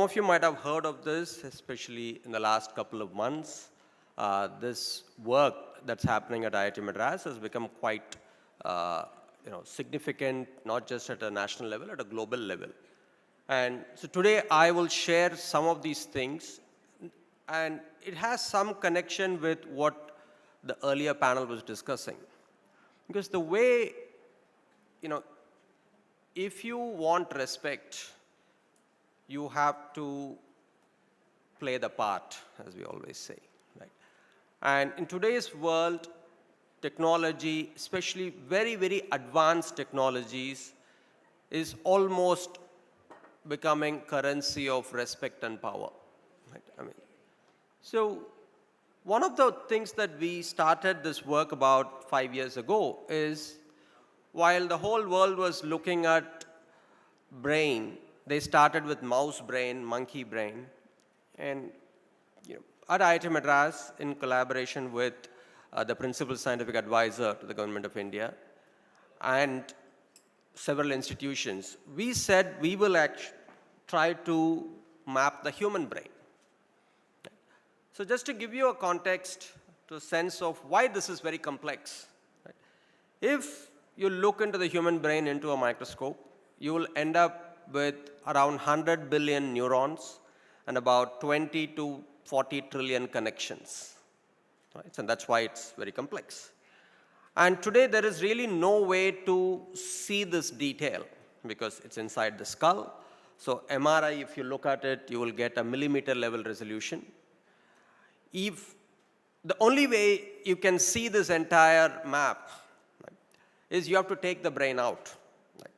of you might have heard of this, especially in the last couple of months. This work that's happening at IIT Madras has become quite significant, not just at a national level, at a global level. And so today I will share some of these things, and it has some connection with what the earlier panel was discussing. Because the way, if you want respect, you have to play the part, as we always say, right? And in today's world, technology, especially very, very advanced technologies, is almost becoming currency of respect and power. Right? So one of the things that we started this work about 5 years ago is, while the whole world was looking at brain, they started with mouse brain, monkey brain, and at IIT Madras, in collaboration with the principal scientific advisor to the government of India and several institutions, we said we will try to map the human brain. So just to give you a context, to a sense of why this is very complex, right? If you look into the human brain into a microscope, you will end up with around 100 billion neurons and about 20 to 40 trillion connections. Right? And that's why it's very complex. And today there is really no way to see this detail because it's inside the skull. So MRI, if you look at it, you will get a millimeter level resolution. If the only way you can see this entire map, right, is you have to take the brain out. Right?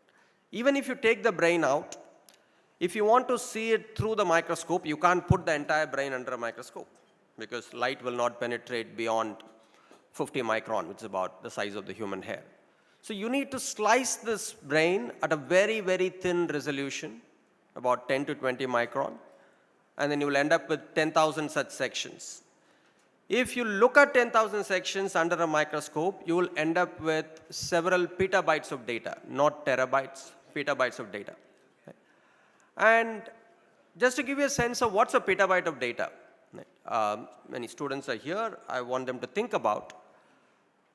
Even if you take the brain out, if you want to see it through the microscope, you can't put the entire brain under a microscope because light will not penetrate beyond 50 micron, which is about the size of the human hair. So you need to slice this brain at a very, very thin resolution, about 10 to 20 micron, and then you will end up with 10,000 such sections. If you look at 10,000 sections under a microscope, you will end up with several petabytes of data, not terabytes, petabytes of data. Right? And just to give you a sense of what's a petabyte of data, right? Many students are here, I want them to think about.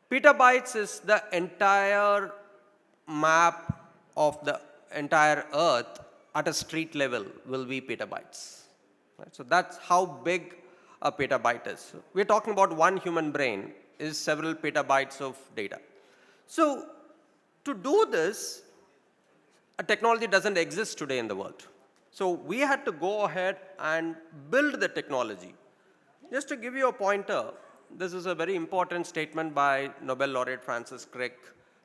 Petabytes is the entire map of the entire Earth at a street level will be petabytes. Right? So that's how big a petabyte is. So we're talking about one human brain is several petabytes of data. So to do this, a technology doesn't exist today in the world. So we had to go ahead and build the technology. Just to give you a pointer, this is a very important statement by Nobel laureate Francis Crick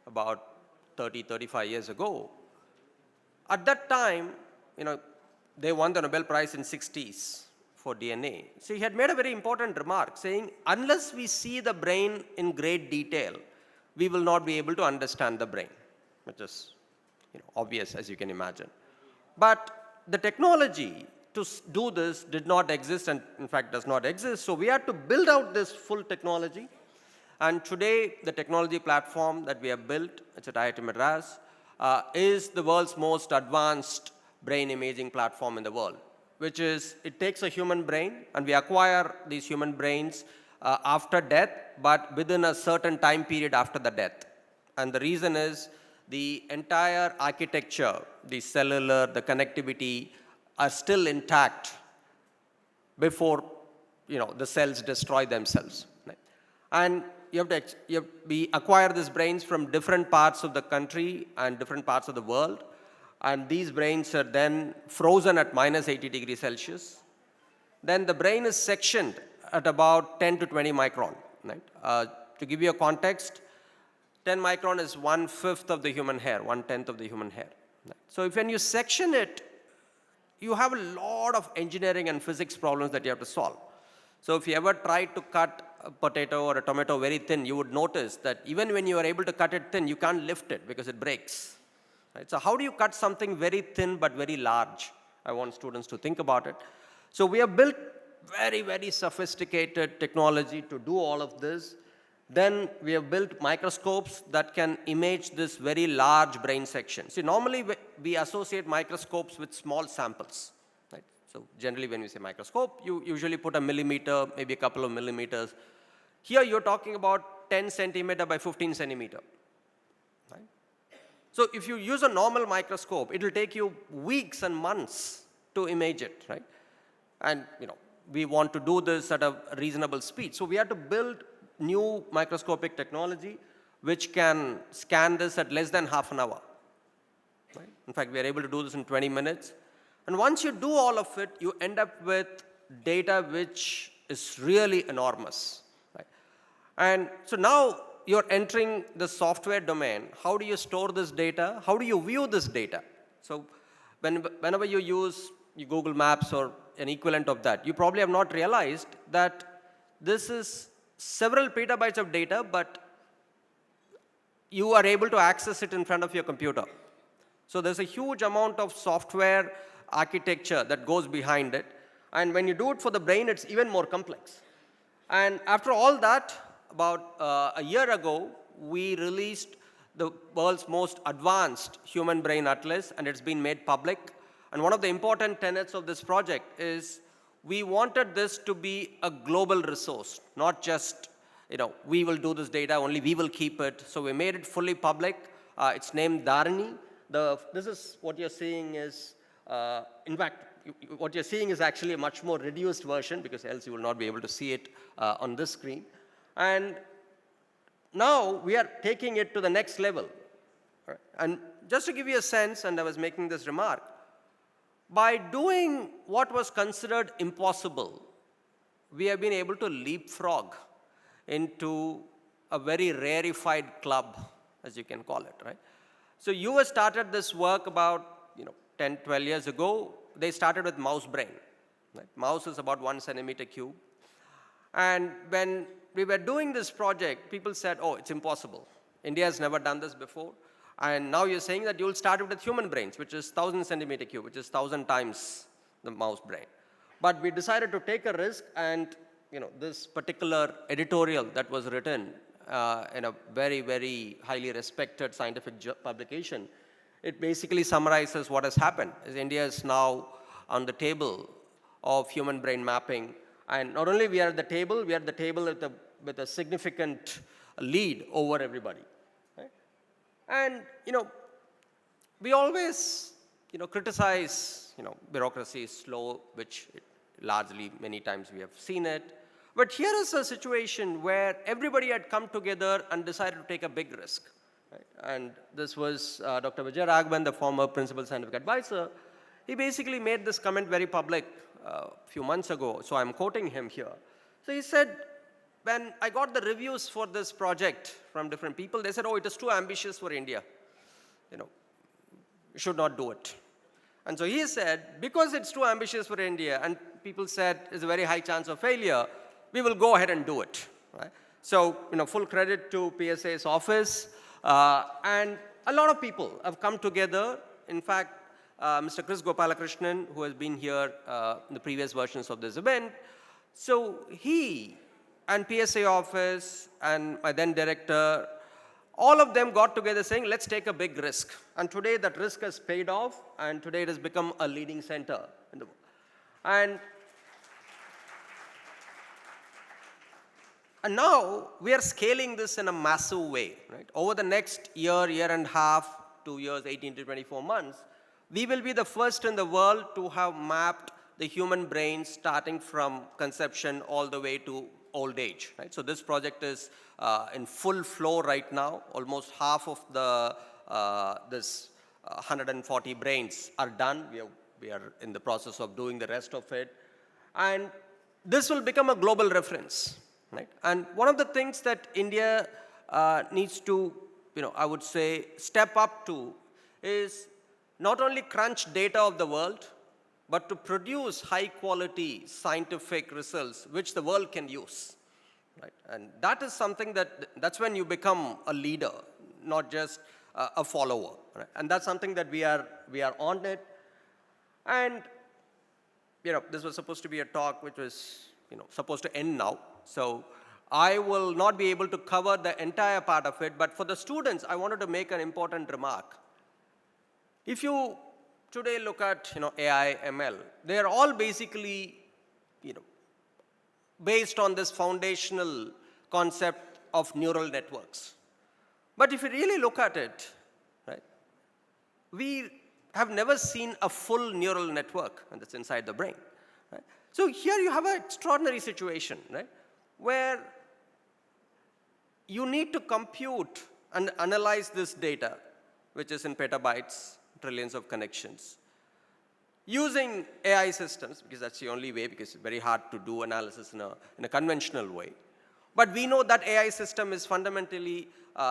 about 35 years ago. At that time, they won the Nobel Prize in 60s for DNA. So he had made a very important remark saying, unless we see the brain in great detail, we will not be able to understand the brain, which is obvious as you can imagine. But the technology to do this did not exist and in fact does not exist. So we had to build out this full technology. And today the technology platform that we have built, it's at IIT Madras, is the world's most advanced brain imaging platform in the world, which is, it takes a human brain and we acquire these human brains after death, but within a certain time period after the death. And the reason is the entire architecture, the cellular, the connectivity are still intact before the cells destroy themselves. Right? And we acquire these brains from different parts of the country and different parts of the world. And these brains are then frozen at minus 80 degrees Celsius. Then the brain is sectioned at about 10 to 20 micron. Right? To give you a context, 10 micron is 1/5 of the human hair, 1/10 of the human hair. Right? So when you section it, you have a lot of engineering and physics problems that you have to solve. So if you ever try to cut a potato or a tomato very thin, you would notice that even when you are able to cut it thin, you can't lift it because it breaks. Right? So how do you cut something very thin but very large? I want students to think about it. So we have built very, very sophisticated technology to do all of this. Then we have built microscopes that can image this very large brain section. See, normally we associate microscopes with small samples. Right? So generally when we say microscope, you usually put a millimeter, maybe a couple of millimeters. Here you're talking about 10 centimeter by 15 centimeter. Right? So if you use a normal microscope, it will take you weeks and months to image it, right? And we want to do this at a reasonable speed. So we have to build new microscopic technology which can scan this at less than half an hour. Right? In fact, we are able to do this in 20 minutes. And once you do all of it, you end up with data which is really enormous. Right? And so now you're entering the software domain. How do you store this data? How do you view this data? So whenever you use your Google Maps or an equivalent of that, you probably have not realized that this is several petabytes of data, but you are able to access it in front of your computer. So there's a huge amount of software architecture that goes behind it. And when you do it for the brain, it's even more complex. And after all that, about a year ago, we released the world's most advanced human brain atlas, and it's been made public. And one of the important tenets of this project is we wanted this to be a global resource, not just, we will do this data, only we will keep it. So we made it fully public. It's named DHARANI. This is what you're seeing is, in fact, what you're seeing is actually a much more reduced version, because else you will not be able to see it on this screen. And now we are taking it to the next level. Right? And just to give you a sense, and I was making this remark, by doing what was considered impossible, we have been able to leapfrog into a very rarefied club, as you can call it, right? So US started this work about 10, 12 years ago. They started with mouse brain. Right? Mouse is about 1 centimeter cube. And when we were doing this project, people said, oh, it's impossible. India has never done this before. And now you're saying that you'll start with human brains, which is 1,000 centimeter cube, which is 1,000 times the mouse brain. But we decided to take a risk, and this particular editorial that was written in a very, very highly respected scientific publication, it basically summarizes what has happened. India is now on the table of human brain mapping. And not only we are at the table, we are at the table with a significant lead over everybody. Right? And, we always, criticize, bureaucracy is slow, which largely many times we have seen it. But here is a situation where everybody had come together and decided to take a big risk. Right? And this was Dr. Vijay Raghavan, the former principal scientific advisor. He basically made this comment very public a few months ago, so I'm quoting him here. So he said, when I got the reviews for this project from different people, they said, oh, it is too ambitious for India. We should not do it. And so he said, because it's too ambitious for India, and people said there's a very high chance of failure, we will go ahead and do it. Right? So, full credit to PSA's office. And a lot of people have come together. In fact, Mr. Chris Gopalakrishnan, who has been here in the previous versions of this event, so he and PSA office and my then director, all of them got together saying, let's take a big risk. And today that risk has paid off, and today it has become a leading center in the world. And now we are scaling this in a massive way. Right? Over the next year, year and a half, 2 years, 18 to 24 months, we will be the first in the world to have mapped the human brain starting from conception all the way to old age. Right? So this project is in full flow right now. Almost half of the 140 brains are done. We are in the process of doing the rest of it. And this will become a global reference. Right? And one of the things that India needs to, I would say, step up to is not only crunch data of the world, but to produce high-quality scientific results which the world can use. Right? And that is something that's when you become a leader, not just a follower. Right? And that's something that we are on it. And this was supposed to be a talk which was supposed to end now. So I will not be able to cover the entire part of it, but for the students, I wanted to make an important remark. If you today look at AI, ML. They are all basically based on this foundational concept of neural networks. But if you really look at it, right, we have never seen a full neural network that's inside the brain. Right? So here you have an extraordinary situation, right, where you need to compute and analyze this data, which is in petabytes, trillions of connections, using AI systems, because that's the only way, because it's very hard to do analysis in a conventional way. But we know that AI system is fundamentally,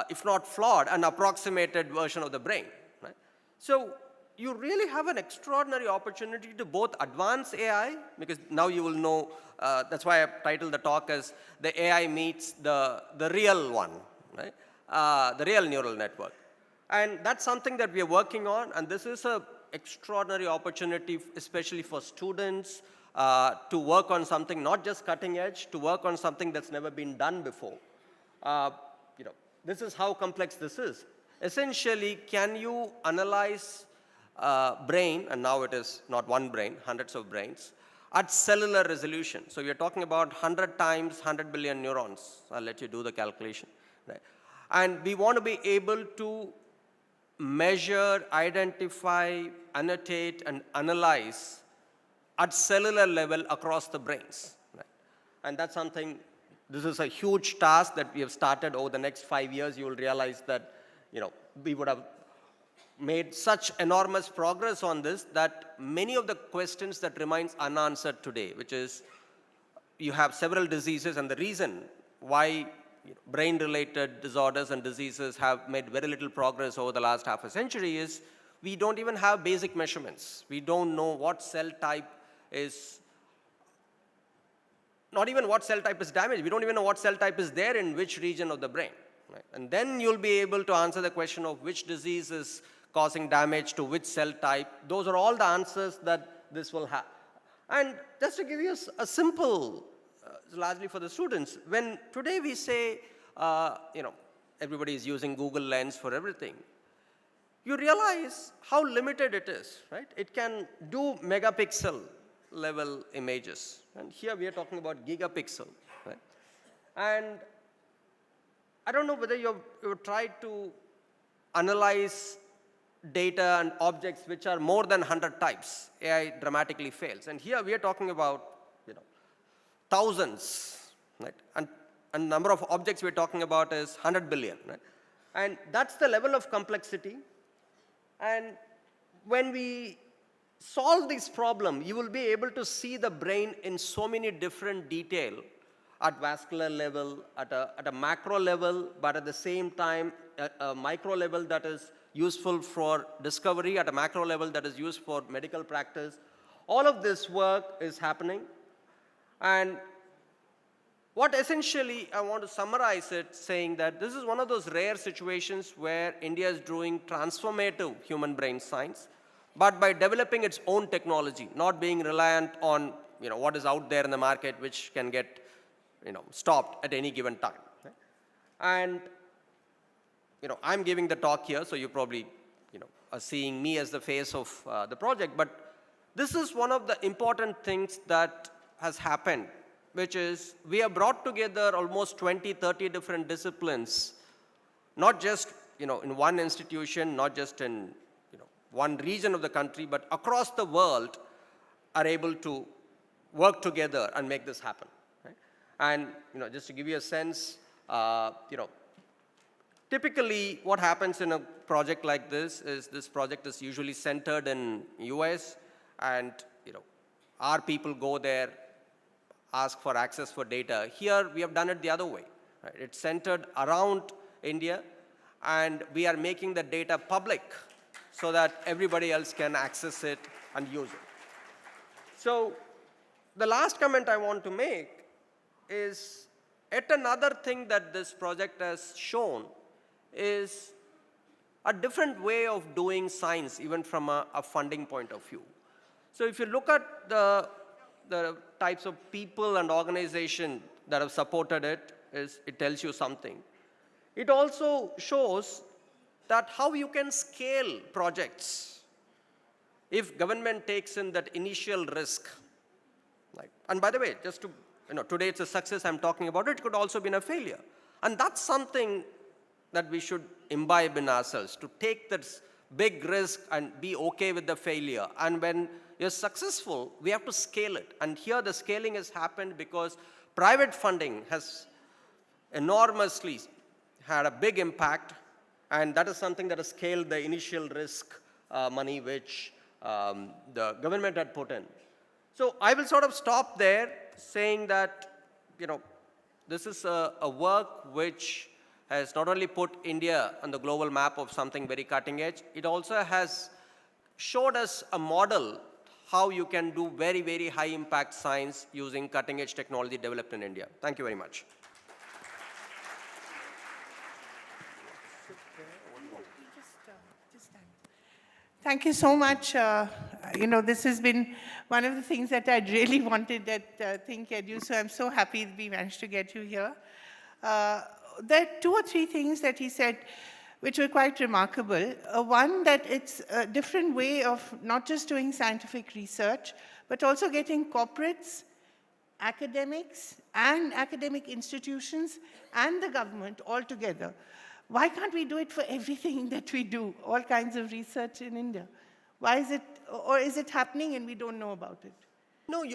if not flawed, an approximated version of the brain. Right? So you really have an extraordinary opportunity to both advance AI, because now you will know, that's why I titled the talk as the AI meets the real one, right? The real neural network. And that's something that we are working on, and this is an extraordinary opportunity, especially for students, to work on something not just cutting edge, to work on something that's never been done before. This is how complex this is. Essentially, can you analyze brain, and now it is not one brain, hundreds of brains, at cellular resolution? So we are talking about 100 times 100 billion neurons. I'll let you do the calculation. Right? And we want to be able to measure, identify, annotate, and analyze at cellular level across the brains. Right? And that's something, this is a huge task that we have started. Over the next 5 years, you will realize that we would have made such enormous progress on this that many of the questions that remains unanswered today, which is you have several diseases, and the reason why brain-related disorders and diseases have made very little progress over the last half a century is we don't even have basic measurements. We don't know what cell type is, not even what cell type is damaged. We don't even know what cell type is there in which region of the brain. Right? And then you'll be able to answer the question of which disease is causing damage to which cell type. Those are all the answers that this will have. And just to give you a simple, largely for the students, when today we say, everybody is using Google Lens for everything, you realize how limited it is, right? It can do megapixel level images. And here we are talking about gigapixel, right? And I don't know whether you've tried to analyze data and objects which are more than 100 types. AI dramatically fails. And here we are talking about thousands, right? And number of objects we're talking about is 100 billion, right? And that's the level of complexity. And when we solve this problem, you will be able to see the brain in so many different detail at vascular level, at a macro level, but at the same time, at a micro level that is useful for discovery, at a macro level that is used for medical practice. All of this work is happening. And what essentially I want to summarize it saying that this is one of those rare situations where India is doing transformative human brain science, but by developing its own technology, not being reliant on what is out there in the market, which can get stopped at any given time. Right? And I'm giving the talk here, so you probably are seeing me as the face of the project. But this is one of the important things that has happened, which is we have brought together almost 20, 30 different disciplines, not just in one institution, not just in one region of the country, but across the world are able to work together and make this happen. Right? And just to give you a sense, typically what happens in a project like this is this project is usually centered in US, and our people go there, ask for access for data. Here we have done it the other way. Right? It's centered around India, and we are making the data public so that everybody else can access it and use it. So the last comment I want to make is yet another thing that this project has shown is a different way of doing science, even from a funding point of view. So if you look at the types of people and organizations that have supported it, it tells you something. It also shows that how you can scale projects. if government takes in that initial risk, like, and by the way, just to, today it's a success I'm talking about, it could also be a failure. And that's something that we should imbibe in ourselves, to take this big risk and be okay with the failure. And when you're successful, we have to scale it. And here the scaling has happened because private funding has enormously had a big impact, and that is something that has scaled the initial risk money which the government had put in. So I will sort of stop there, saying that, this is a work which has not only put India on the global map of something very cutting edge, it also has showed us a model how you can do very, very high impact science using cutting edge technology developed in India. Thank you very much. Thank you so much. This has been one of the things that I really wanted at ThinkEdu, so I'm so happy we managed to get you here. There are 2 or 3 things that he said which were quite remarkable. One, that it's a different way of not just doing scientific research, but also getting corporates, academics, and academic institutions, and the government all together. Why can't we do it for everything that we do, all kinds of research in India? Why is it, or is it happening and we don't know about it? No,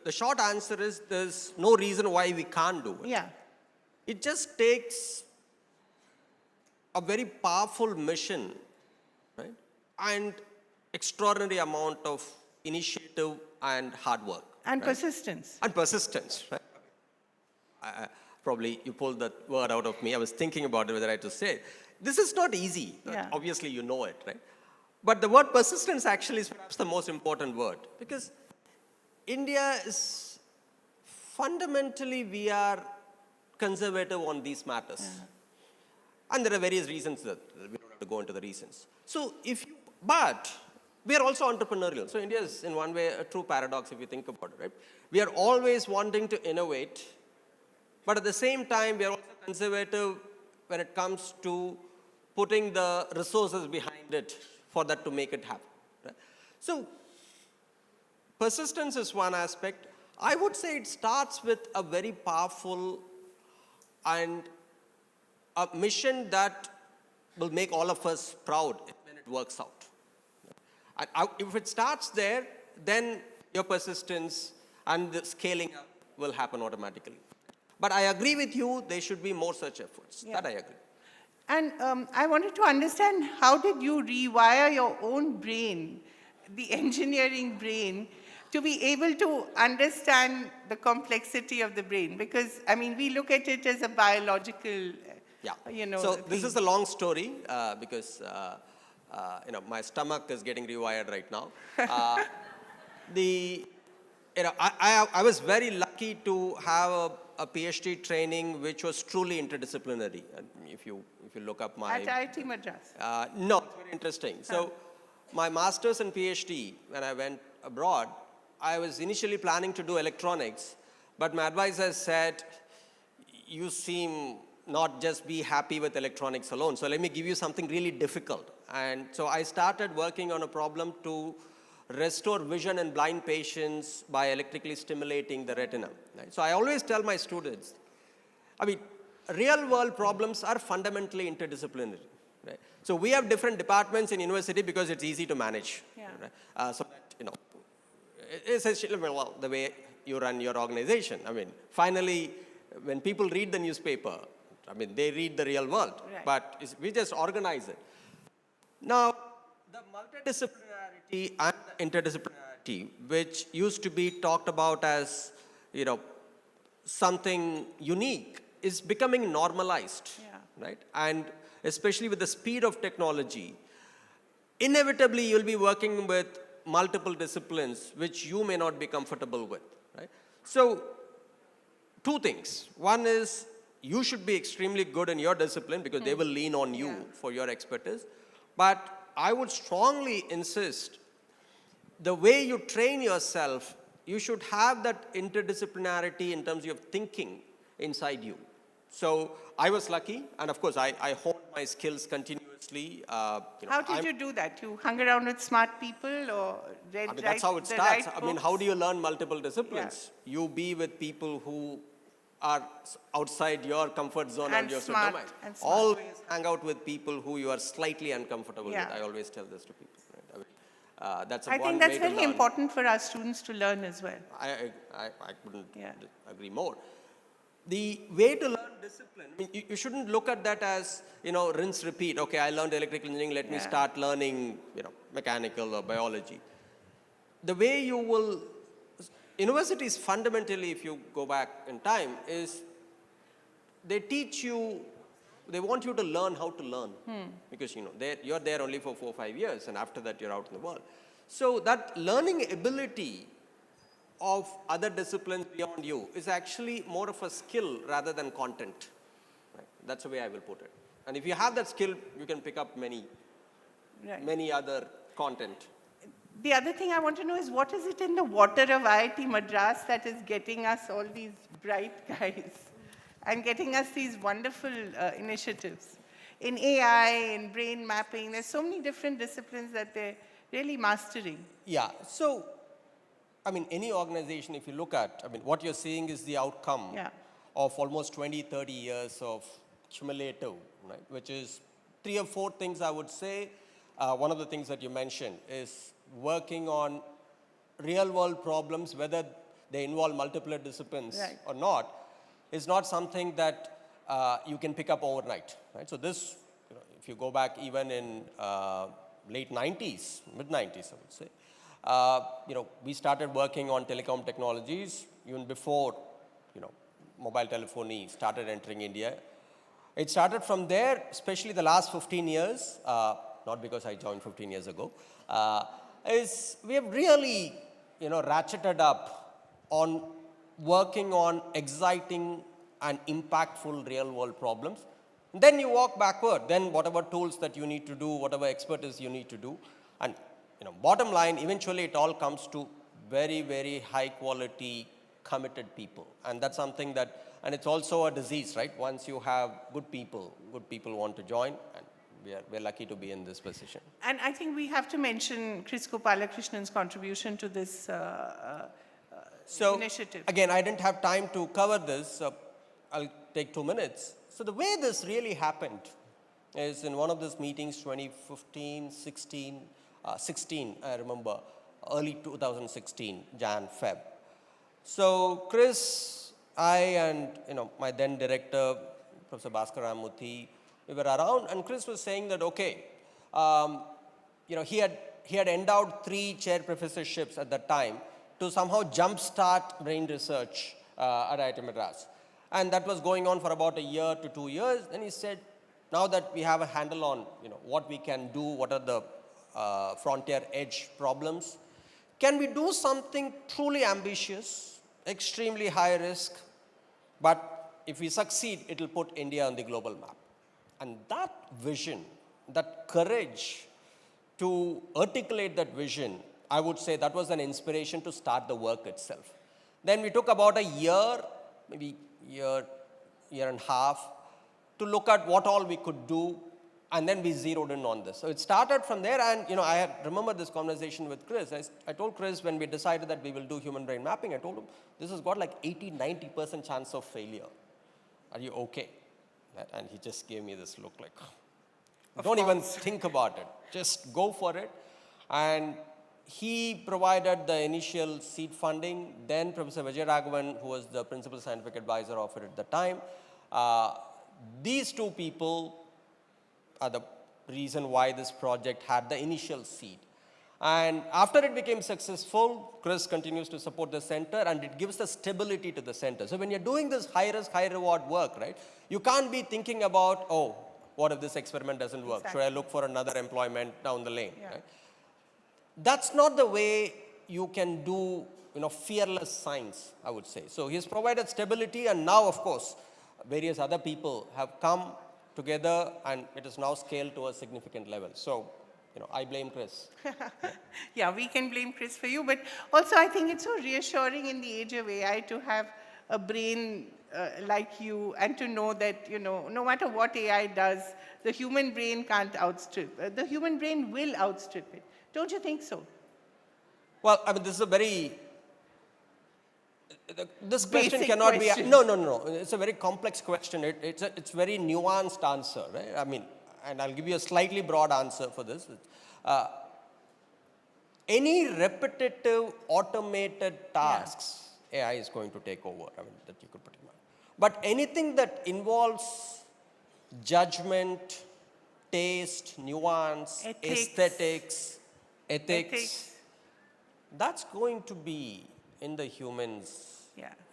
the short answer is there's no reason why we can't do it. Yeah. It just takes a very powerful mission, right? And extraordinary amount of initiative and hard work. And right? persistence. And persistence, right? Probably you pulled that word out of me. I was thinking about it, whether I had to say it. This is not easy. Yeah. Obviously, you know it, right? But the word persistence actually is perhaps the most important word, because India is fundamentally, we are conservative on these matters. Yeah. And there are various reasons that we don't have to go into the reasons. So but we are also entrepreneurial. So India is in one way a true paradox if you think about it, right? We are always wanting to innovate, but at the same time, we are also conservative when it comes to putting the resources behind it for that to make it happen. Right? So persistence is one aspect. I would say it starts with a very powerful and a mission that will make all of us proud when it works out. And if it starts there, then your persistence and the scaling up will happen automatically. But I agree with you, there should be more such efforts. Yeah. That I agree. And I wanted to understand, how did you rewire your own brain, the engineering brain, to be able to understand the complexity of the brain? Because, we look at it as a biological, So this is a long story because, my stomach is getting rewired right now. I was very lucky to have a PhD training which was truly interdisciplinary. If you look up my... At IIT Madras? No, it's very interesting. So my master's and PhD, when I went abroad, I was initially planning to do electronics, but my advisor said, you seem not just be happy with electronics alone, so let me give you something really difficult. And so I started working on a problem to restore vision in blind patients by electrically stimulating the retina. Right? So I always tell my students, real world problems are fundamentally interdisciplinary. Right? So we have different departments in university because it's easy to manage. Yeah. Right? So that, essentially, well, the way you run your organization. Finally, when people read the newspaper, they read the real world, right. But we just organize it. Now, the multidisciplinarity and the interdisciplinarity, which used to be talked about as, something unique, is becoming normalized, right? And especially with the speed of technology, inevitably you'll be working with multiple disciplines which you may not be comfortable with, right? So, 2 things. One is, you should be extremely good in your discipline because they will lean on you for your expertise. But I would strongly insist, the way you train yourself, you should have that interdisciplinarity in terms of thinking inside you. So I was lucky, and of course I honed my skills continuously continuously. How did you do that? You hung around with smart people or read That's how it the starts. right I mean, books? how do you learn multiple disciplines? You be with people who are outside your comfort zone And or your smart, domain. and smart. Always hang out with people who you are slightly uncomfortable with. I always tell this to people. Right? I mean, that's I one think that's way to very learn. important for our students to learn as well. I couldn't Yeah. agree more. The way to learn discipline, I mean, you shouldn't look at that as, rinse, repeat. Okay, I learned electrical engineering, let me start learning, mechanical or biology. The way you will, universities fundamentally, if you go back in time, is they teach you, they want you to learn how to learn. Because, you're there only for 4 or 5 years, and after that you're out in the world. So that learning ability of other disciplines beyond you is actually more of a skill rather than content. Right? That's the way I will put it. And if you have that skill, you can pick up many other content. The other thing I want to know is what is it in the water of IIT Madras that is getting us all these bright guys and getting us these wonderful initiatives? In AI, in brain mapping, there's so many different disciplines that they're really mastering. Yeah, so, I mean, any organization, if you look at, I mean, what you're seeing is the outcome of almost 20, 30 years of cumulative, right, which is 3 or 4 things I would say. One of the things that you mentioned is working on real-world problems, whether they involve multiple disciplines or not, is not something that you can pick up overnight. Right? So this, if you go back even in late 90s, mid-90s, I would say, we started working on telecom technologies even before, mobile telephony started entering India. It started from there, especially the last 15 years, not because I joined 15 years ago, is we have really, ratcheted up on working on exciting and impactful real-world problems. Then you walk backward, then whatever tools that you need to do, whatever expertise you need to do, and bottom line, eventually it all comes to very, very high quality, committed people. And that's something that, and it's also a disease, right? Once you have good people want to join, and we're lucky to be in this position. And I think we have to mention Chris Gopalakrishnan's contribution to this initiative. Again, I didn't have time to cover this, so I'll take 2 minutes. So the way this really happened is in one of these meetings, 2015, 16, I remember, early 2016, Jan, Feb. So Chris, I and my then director, Professor Bhaskar Ramuthy, we were around, and Chris was saying that, okay, he had endowed 3 chair professorships at that time to somehow jumpstart brain research at IIT Madras. And that was going on for about a year to 2 years. And he said, now that we have a handle on what we can do, what are the frontier edge problems, can we do something truly ambitious, extremely high risk, but if we succeed, it will put India on the global map. And that vision, that courage to articulate that vision, I would say that was an inspiration to start the work itself. Then we took about a year, maybe year and a half, to look at what all we could do, and then we zeroed in on this. So it started from there, and I remember this conversation with Chris. I told Chris when we decided that we will do human brain mapping, I told him, this has got like 80-90% chance of failure. Are you okay? And he just gave me this look like, don't even think about it. Just go for it. And he provided the initial seed funding. Then Professor Vijay Raghavan, who was the principal scientific advisor of it at the time, these 2 people are the reason why this project had the initial seed. And after it became successful, Chris continues to support the center, and it gives the stability to the center. So when you're doing this high risk, high reward work, right, you can't be thinking about, oh, what if this experiment doesn't work? Exactly. Should I look for another employment down the lane? Right? That's not the way you can do, fearless science, I would say. So he's provided stability, and now, of course, various other people have come together, and it is now scaled to a significant level. So, I blame Chris. Yeah, we can blame Chris for you, but also I think it's so reassuring in the age of AI to have a brain like you, and to know that, you know, no matter what AI does, the human brain can't outstrip. The human brain will outstrip it. Don't you think so? Well, I mean, this is a very, this question Basic cannot question. be, no. It's a very complex question. It's very nuanced answer, right? I mean, and I'll give you a slightly broad answer for this. Any repetitive automated tasks, AI is going to take over. I mean, that you could put in mind. But anything that involves judgment, taste, nuance, aesthetics, ethics, that's going to be in the humans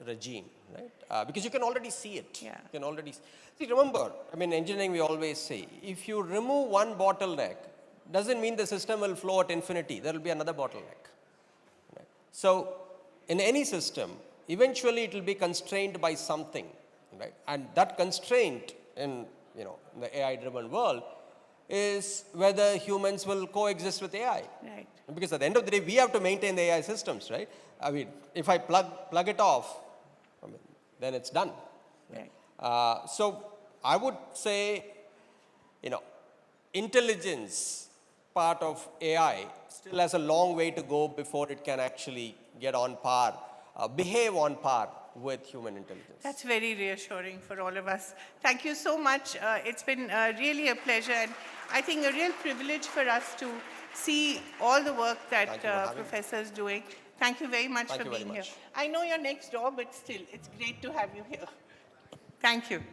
regime, right? Because you can already see it. Yeah. You can already see. Remember, I mean, engineering, we always say, if you remove one bottleneck, doesn't mean the system will flow at infinity. There will be another bottleneck. Right? So, in any system, eventually it will be constrained by something, right? And that constraint in, you know, in the AI-driven world is whether humans will coexist with AI. Right. Because at the end of the day, we have to maintain the AI systems, right? I mean, if I plug it off, I mean, then it's done. Right. So I would say, you know, intelligence part of AI still has a long way to go before it can actually get on par, behave on par with human intelligence. That's very reassuring for all of us. Thank you so much. It's been really a pleasure, and I think a real privilege for us to see all the work that Professor is doing. Thank you very much for being here. I know you're next door, but still, it's great to have you here. Thank you.